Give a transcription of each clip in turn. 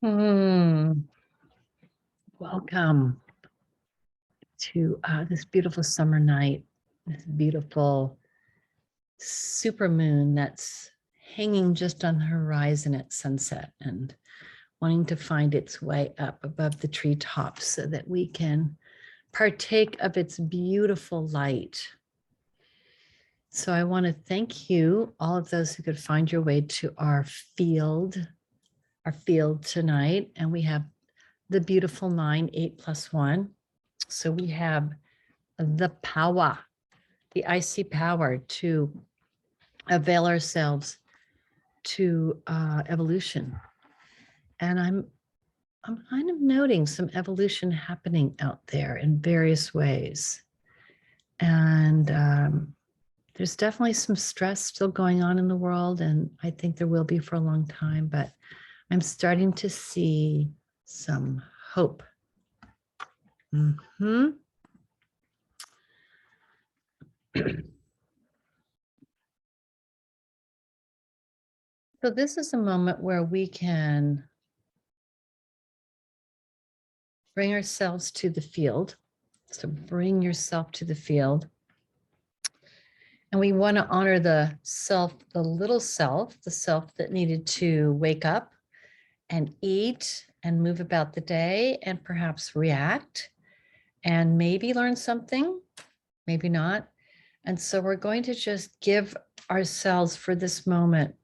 Welcome to this beautiful summer night, this beautiful supermoon that's hanging just on the horizon at sunset and wanting to find its way up above the treetops so that we can partake of its beautiful light. So I want to thank you, all of those who could find your way to our field tonight. And we have the beautiful 9, 8 plus 1. So we have the power, the icy power to avail ourselves to evolution. And I'm kind of noting some evolution happening out there in various ways. And there's definitely some stress still going on in the world. And I think there will be for a long time, but I'm starting to see some hope. So this is a moment where we can bring ourselves to the field. So bring yourself to the field. And we want to honor the self, the little self, the self that needed to wake up and eat and move about the day and perhaps react and maybe learn something, maybe not. And so we're going to just give ourselves for this moment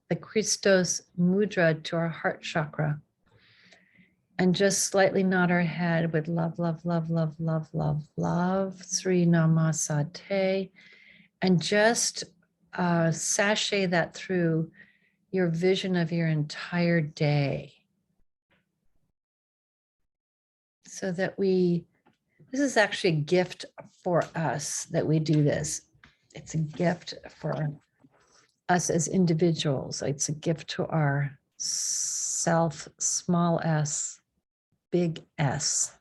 the Christos mudra to our heart chakra and just slightly nod our head with love, love, love, love, love, love, love, Sri Namasate, and just sachet that through your vision of your entire day. So that this is actually a gift for us that we do this. It's a gift for us as individuals. It's a gift to our self, small s, big S.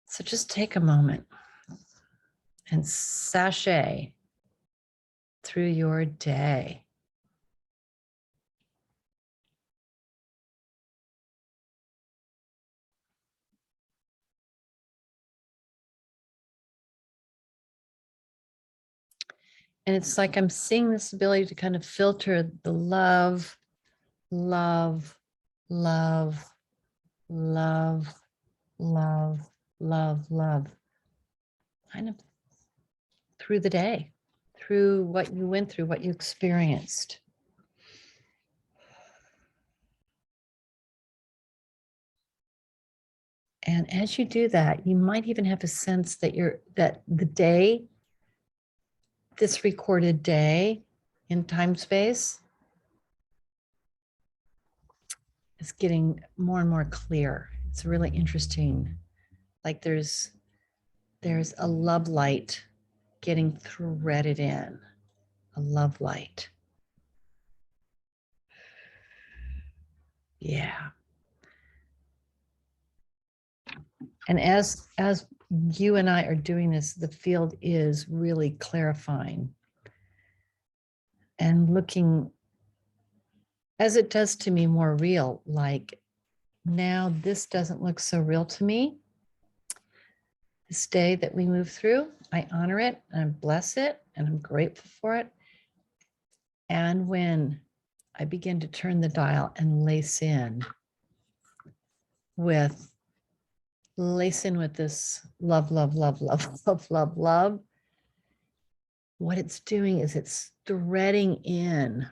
So just take a moment and sashay through your day. And it's like I'm seeing this ability to kind of filter the love, love, love, love, love, love, love, kind of through the day, through what you went through, what you experienced. And as you do that, you might even have a sense that the day, this recorded day in time space, is getting more and more clear. It's really interesting. Like there's a love light getting threaded in, a love light. Yeah. And as you and I are doing this, the field is really clarifying and looking, as it does to me, more real. Like now this doesn't look so real to me. This day that we move through, I honor it and I bless it and I'm grateful for it. And when I begin to turn the dial and lace in with this love, love, love, love, love, love, love, what it's doing is it's threading in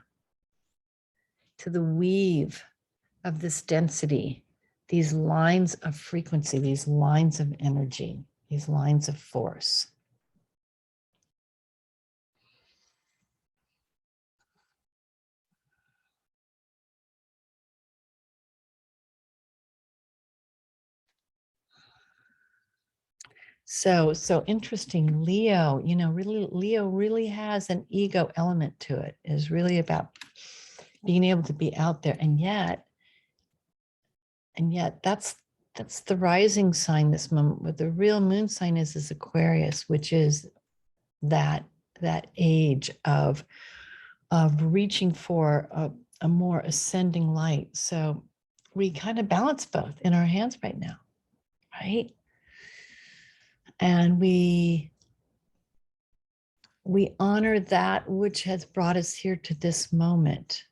to the weave of this density, these lines of frequency, these lines of energy, these lines of force. So interesting. Leo, Leo really has an ego element to it. It is really about being able to be out there. And yet that's the rising sign this moment. What the real moon sign is Aquarius, which is that age of reaching for a more ascending light. So we kind of balance both in our hands right now, right? And we honor that which has brought us here to this moment.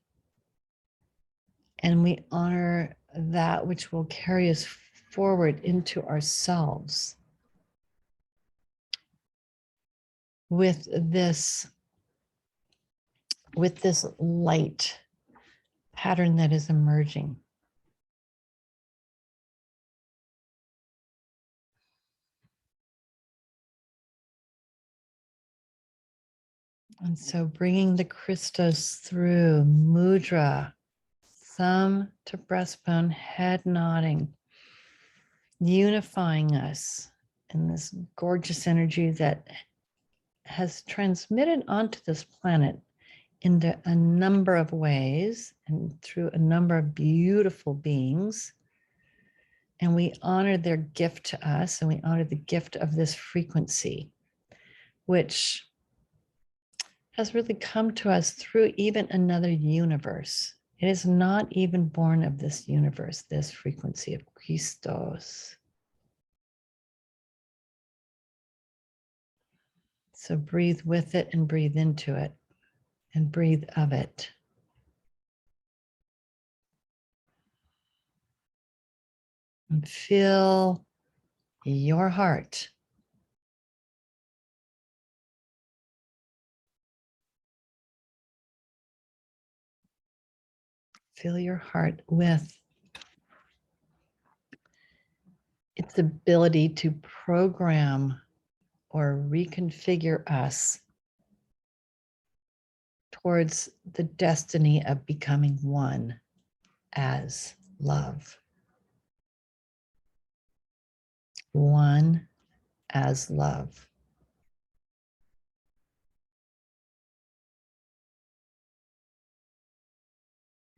And we honor that which will carry us forward into ourselves with this light pattern that is emerging. And so bringing the Christos through mudra, thumb to breastbone, head nodding, unifying us in this gorgeous energy that has transmitted onto this planet in a number of ways and through a number of beautiful beings. And we honor their gift to us, and we honor the gift of this frequency, which has really come to us through even another universe. It is not even born of this universe, this frequency of Christos. So breathe with it and breathe into it and breathe of it. And feel your heart. Fill your heart with its ability to program or reconfigure us towards the destiny of becoming one as love. One as love.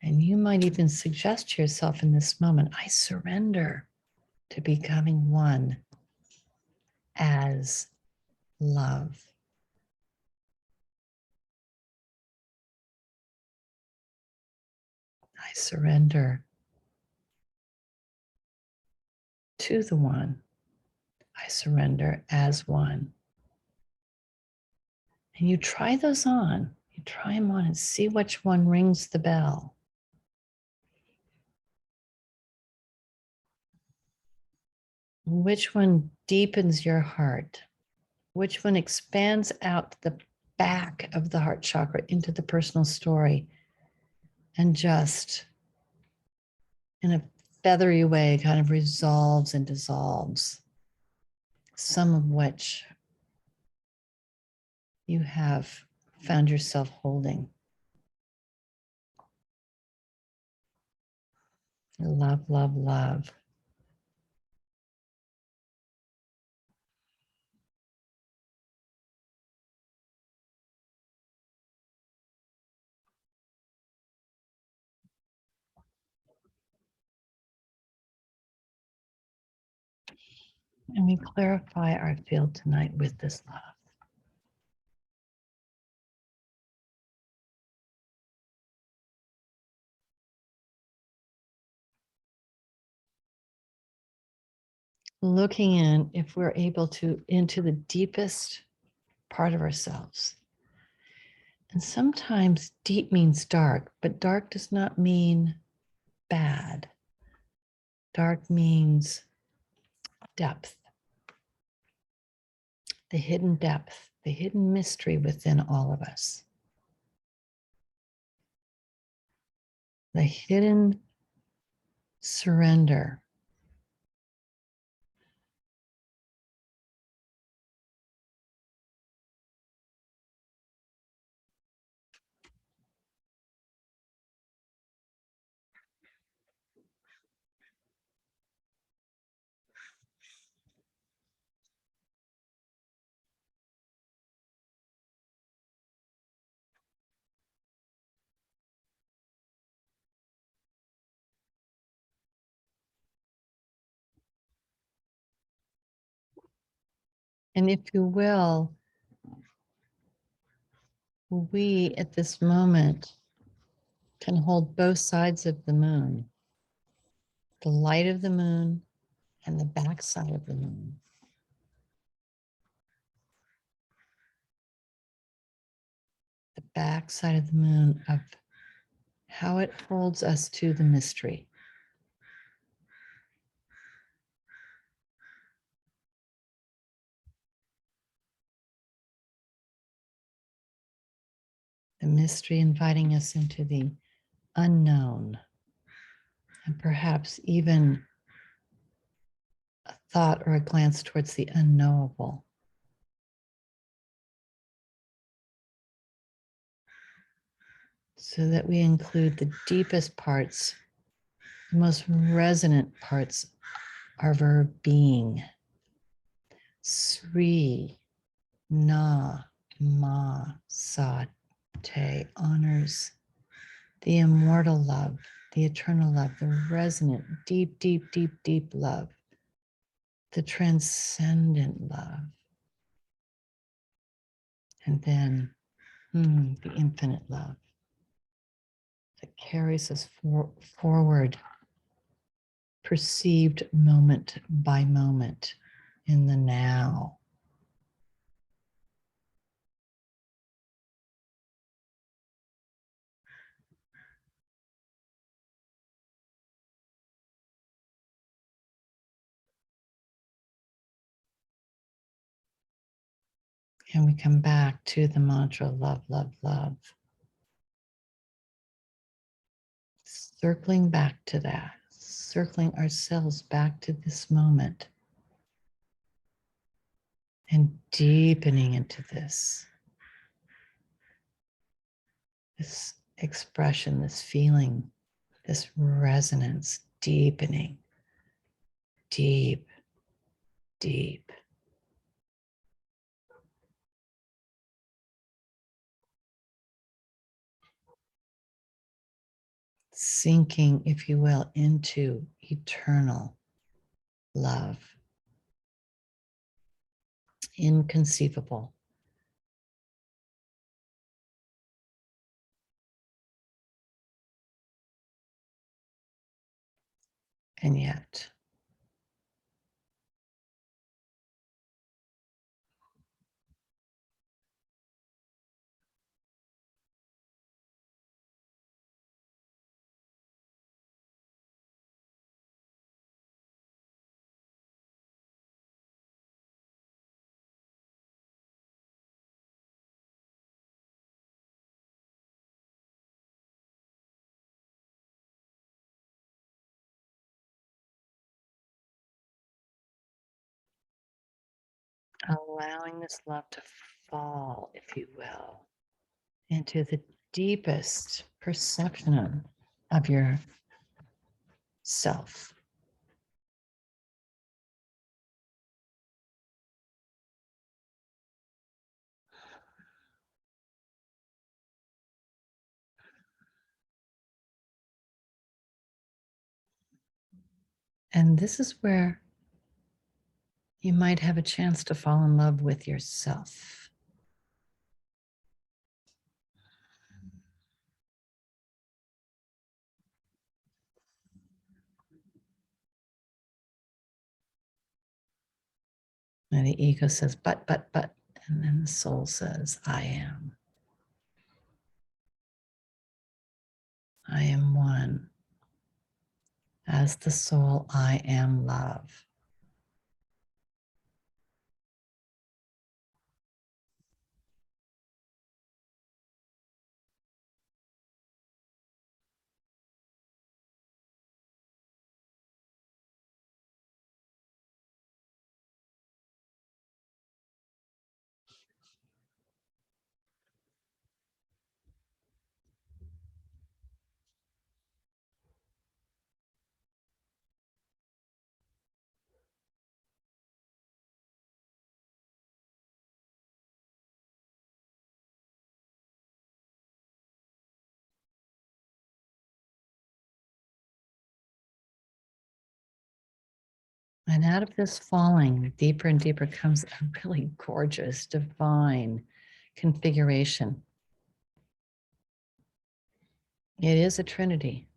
And you might even suggest to yourself in this moment, I surrender to becoming one as love. I surrender to the one. I surrender as one. And you try those on. You try them on and see which one rings the bell. Which one deepens your heart? Which one expands out the back of the heart chakra into the personal story and just in a feathery way kind of resolves and dissolves, some of which you have found yourself holding. Love, love, love. And we clarify our field tonight with this love. Looking in, if we're able to, into the deepest part of ourselves. And sometimes deep means dark, but dark does not mean bad. Dark means depth, the hidden depth, the hidden mystery within all of us. The hidden surrender. And if you will, we at this moment can hold both sides of the moon, the light of the moon and the backside of the moon. The backside of the moon of how it holds us to the mystery. The mystery inviting us into the unknown, and perhaps even a thought or a glance towards the unknowable. So that we include the deepest parts, the most resonant parts of our being. Sri Na Ma Sa Te honors the immortal love, the eternal love, the resonant, deep, deep, deep, deep love, the transcendent love, and then the infinite love that carries us forward, perceived moment by moment in the now. And we come back to the mantra, love, love, love. Circling back to that, circling ourselves back to this moment and deepening into this expression, this feeling, this resonance, deepening, deep, deep. Sinking, if you will, into eternal love. Inconceivable. And yet, allowing this love to fall, if you will, into the deepest perception of your self. And this is where you might have a chance to fall in love with yourself. And the ego says, but, and then the soul says, I am. I am one. As the soul, I am love. And out of this falling, deeper and deeper comes a really gorgeous, divine configuration. It is a trinity.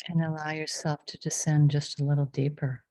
And allow yourself to descend just a little deeper.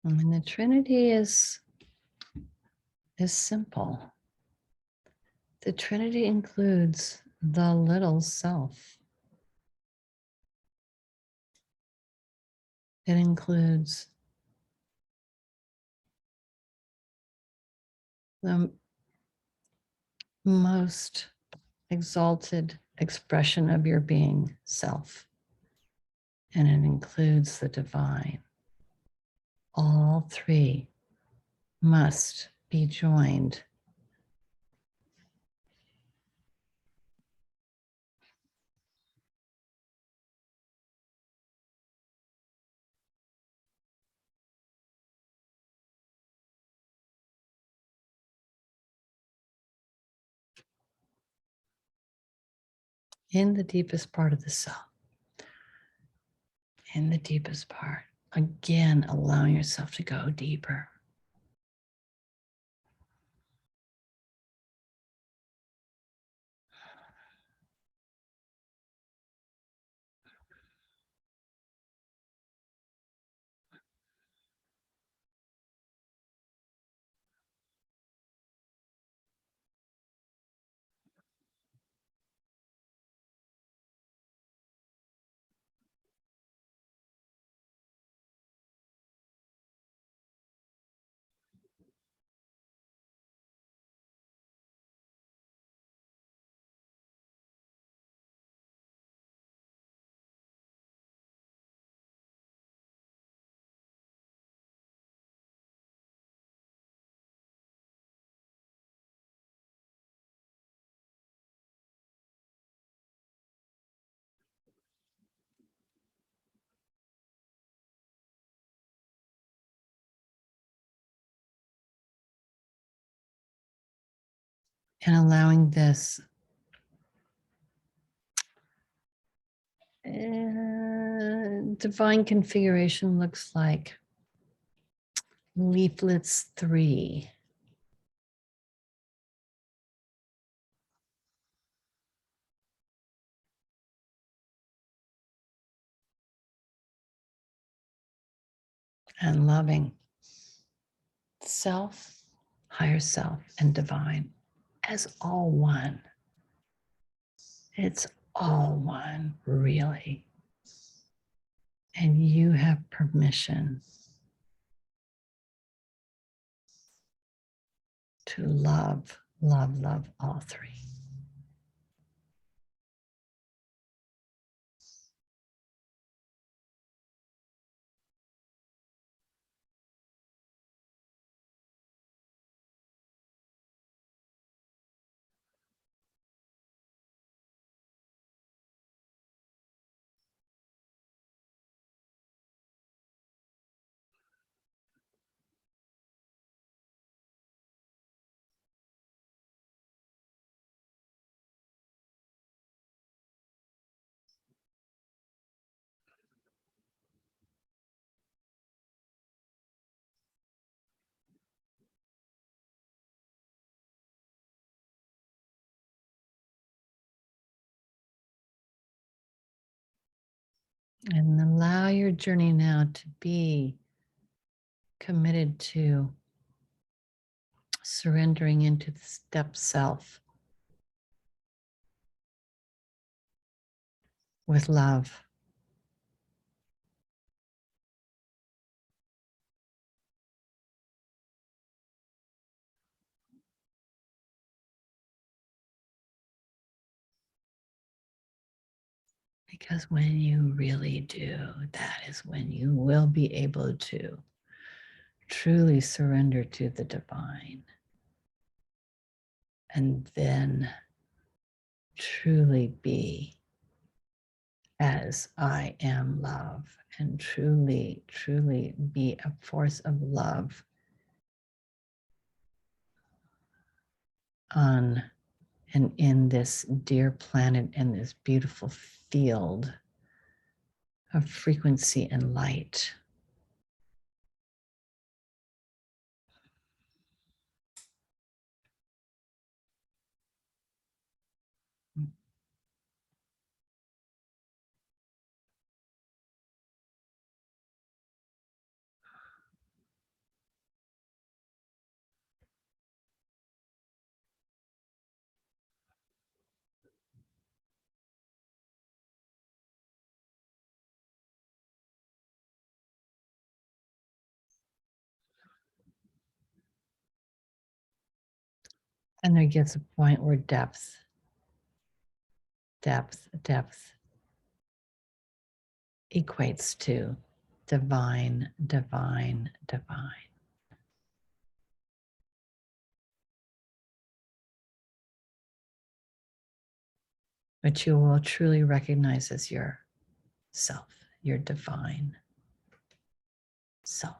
And the Trinity is simple. The Trinity includes the little self. It includes the most exalted expression of your being, self. And it includes the divine. All three must be joined. In the deepest part of the self. In the deepest part. Again, allowing yourself to go deeper. And allowing this divine configuration looks like leaflets 3. And loving self, higher self, and divine as all one. It's all one, really. And you have permission to love, love, love all three. And allow your journey now to be committed to surrendering into the step self with love. Because when you really do, that is when you will be able to truly surrender to the divine. And then truly be as I am love, and truly, truly be a force of love on and in this dear planet and this beautiful field of frequency and light. And there gets a point where depth equates to divine, divine, divine. But you will truly recognize as your self, your divine self.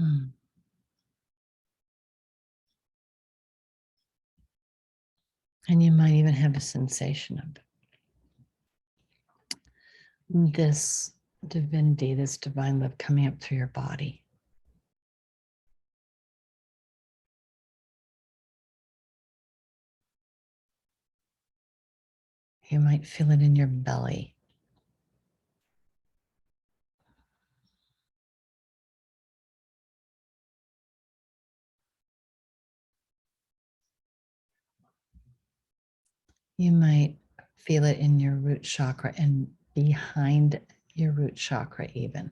Mm. And you might even have a sensation of this divinity, this divine love coming up through your body. You might feel it in your belly. You might feel it in your root chakra and behind your root chakra even.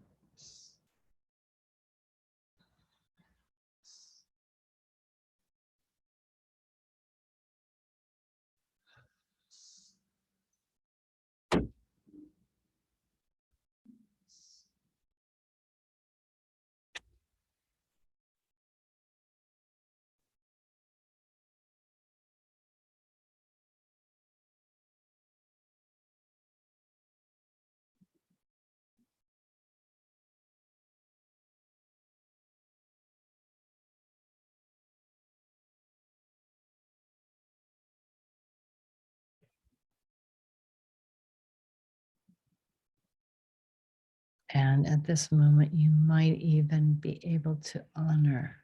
And at this moment, you might even be able to honor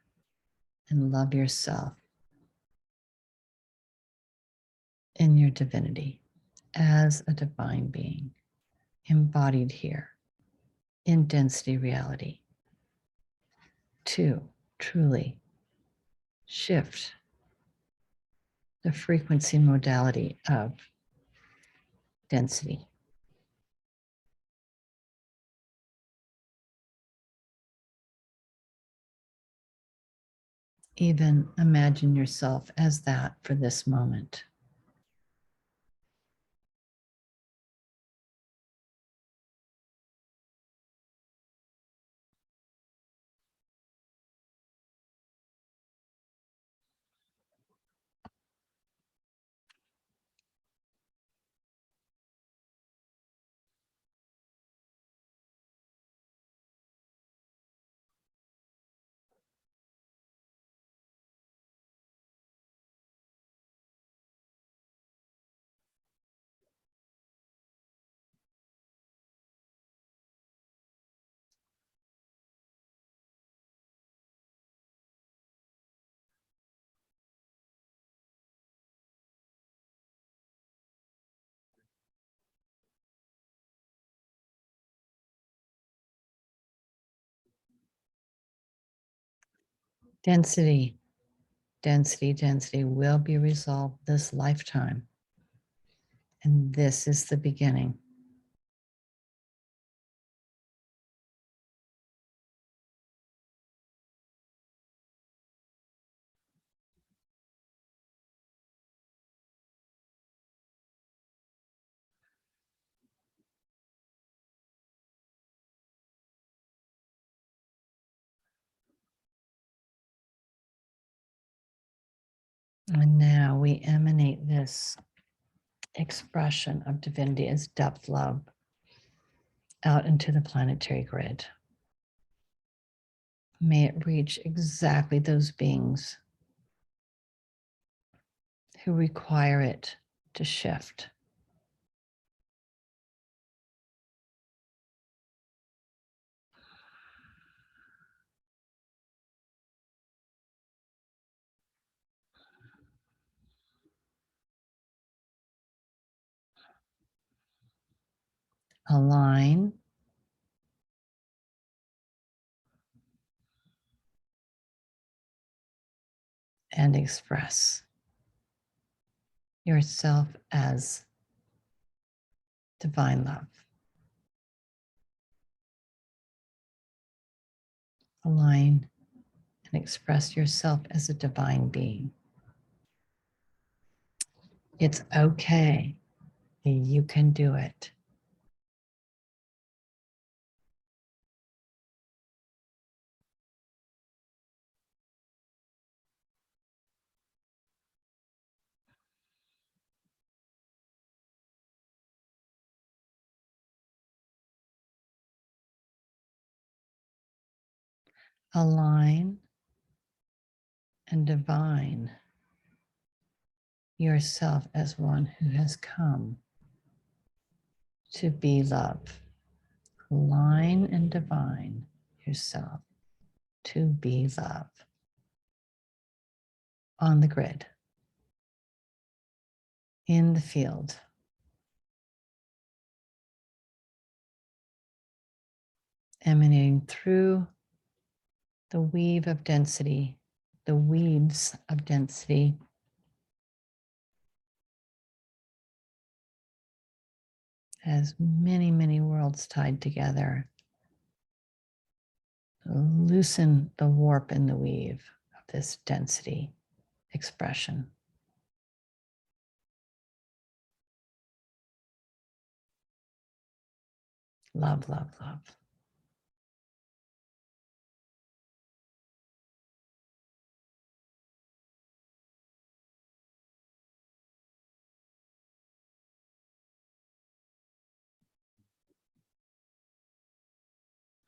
and love yourself in your divinity as a divine being embodied here in density reality to truly shift the frequency modality of density. Even imagine yourself as that for this moment. Density, density, density will be resolved this lifetime. And this is the beginning. And now we emanate this expression of divinity as depth love out into the planetary grid. May it reach exactly those beings who require it to shift. Align and express yourself as divine love. Align and express yourself as a divine being. It's okay. You can do it. Align and divine yourself as one who has come to be love. Align and divine yourself to be love on the grid, in the field, emanating through the weave of density, the weeds of density, as many, many worlds tied together. Loosen the warp and the weave of this density expression. Love, love, love.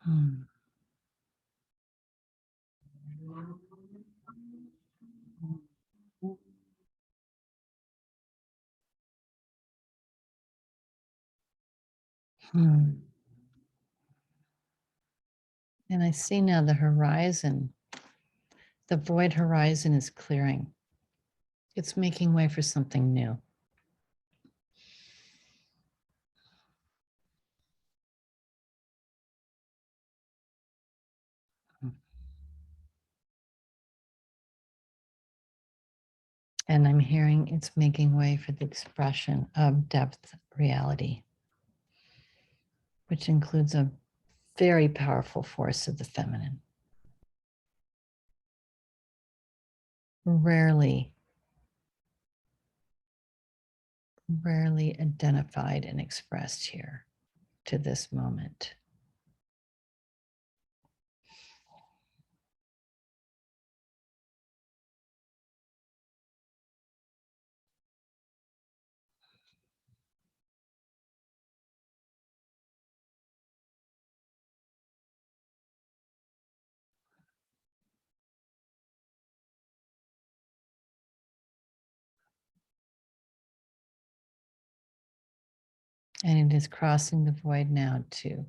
Hmm. Hmm. And I see now the horizon, the void horizon is clearing. It's making way for something new. And I'm hearing it's making way for the expression of depth reality, which includes a very powerful force of the feminine. Rarely identified and expressed here to this moment. And it is crossing the void now to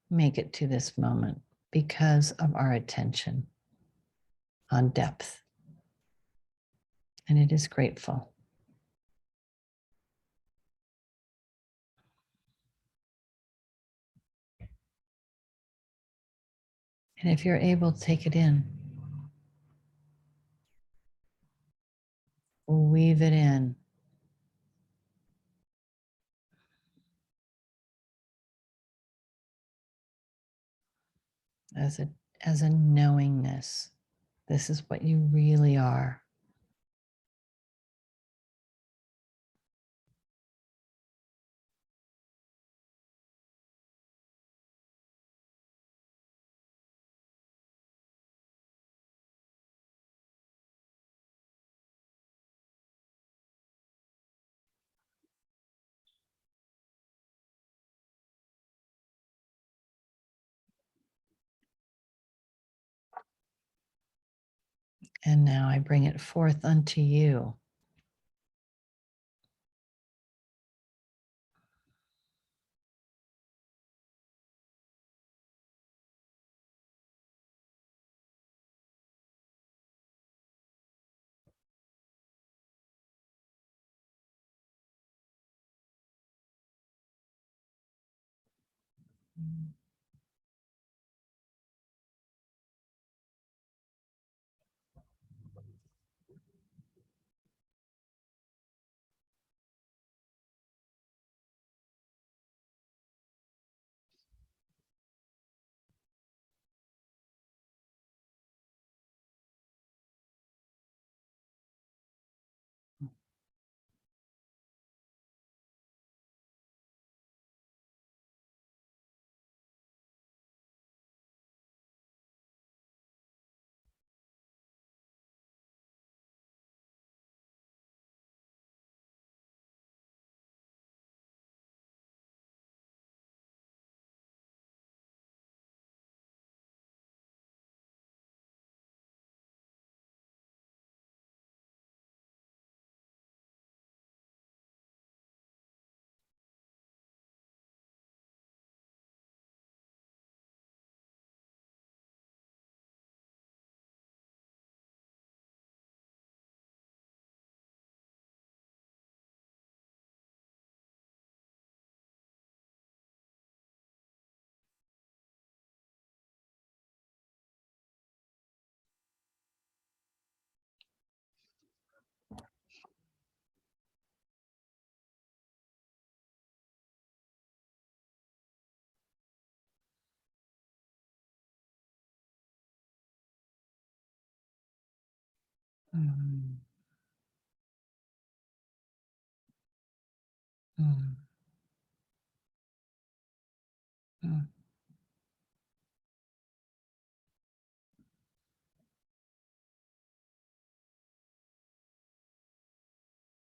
make it to this moment because of our attention on depth. And it is grateful. And if you're able, take it in. weave it in. As a knowingness. This is what you really are. And now I bring it forth unto you. Mm, mm, mm,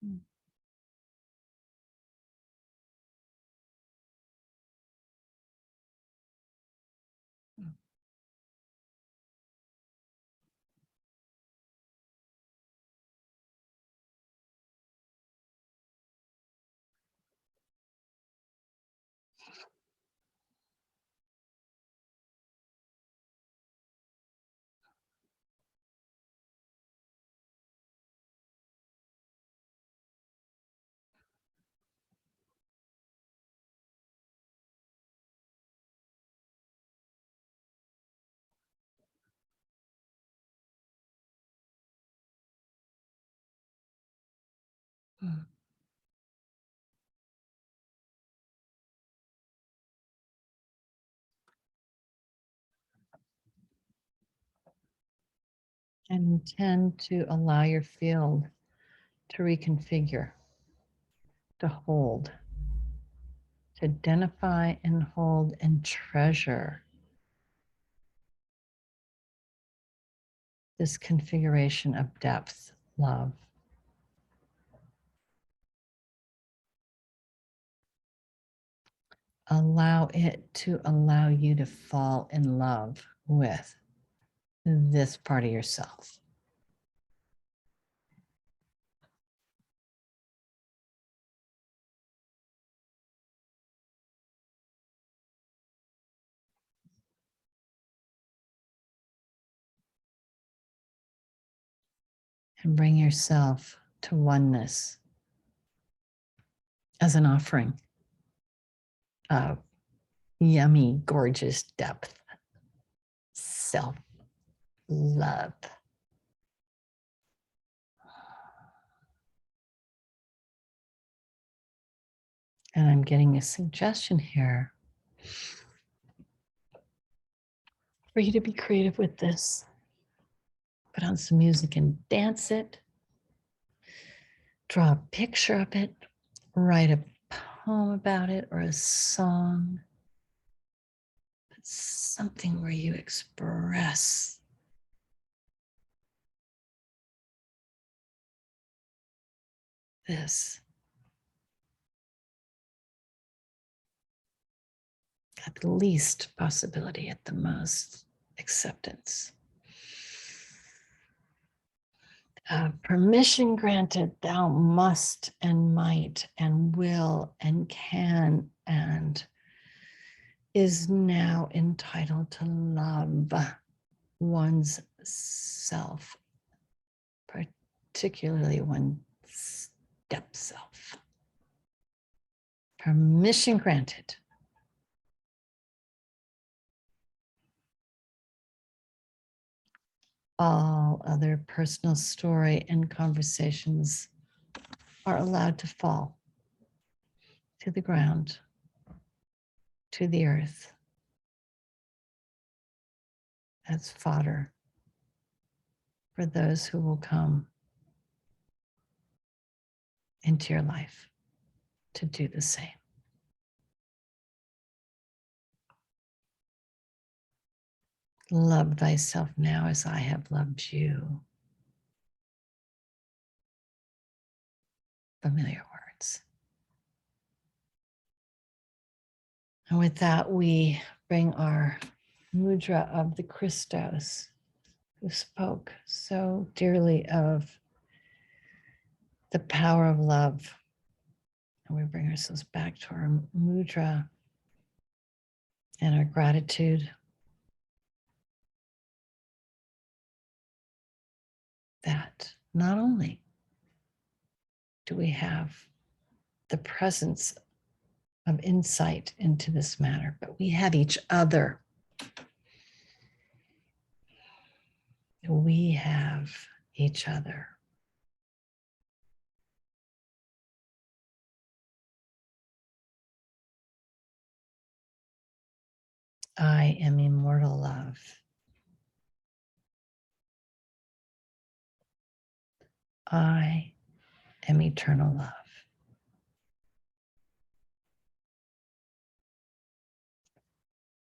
mm, mm, mm, and intend to allow your field to reconfigure, to hold, to identify and hold and treasure this configuration of depth, love. Allow it to allow you to fall in love with this part of yourself. And bring yourself to oneness as an offering of yummy, gorgeous depth, self love. And I'm getting a suggestion here for you to be creative with this. Put on some music and dance it. Draw a picture of it. Write a poem about it or a song. But something where you express this. At the least possibility, at the most acceptance. Permission granted, thou must and might and will and can and is now entitled to love one's self, particularly one's step self. Permission granted. All other personal story and conversations are allowed to fall to the ground, to the earth, as fodder for those who will come into your life to do the same. Love thyself now as I have loved you. Familiar words. And with that, we bring our mudra of the Christos, who spoke so dearly of the power of love. And we bring ourselves back to our mudra and our gratitude that not only do we have the presence of insight into this matter, but we have each other. We have each other. I am immortal love. I am eternal love.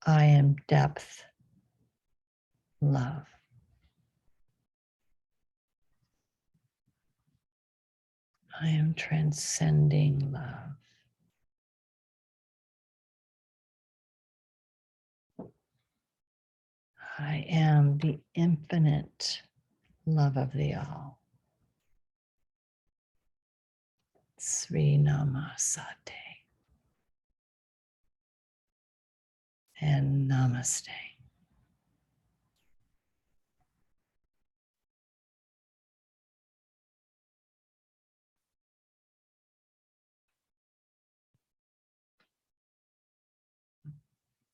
I am depth love. I am transcending love. I am the infinite love of the all. Sri Namasate and Namaste.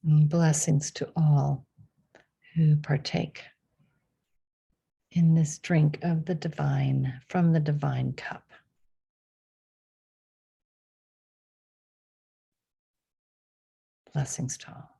And blessings to all who partake in this drink of the divine, from the divine cup. Blessings to all.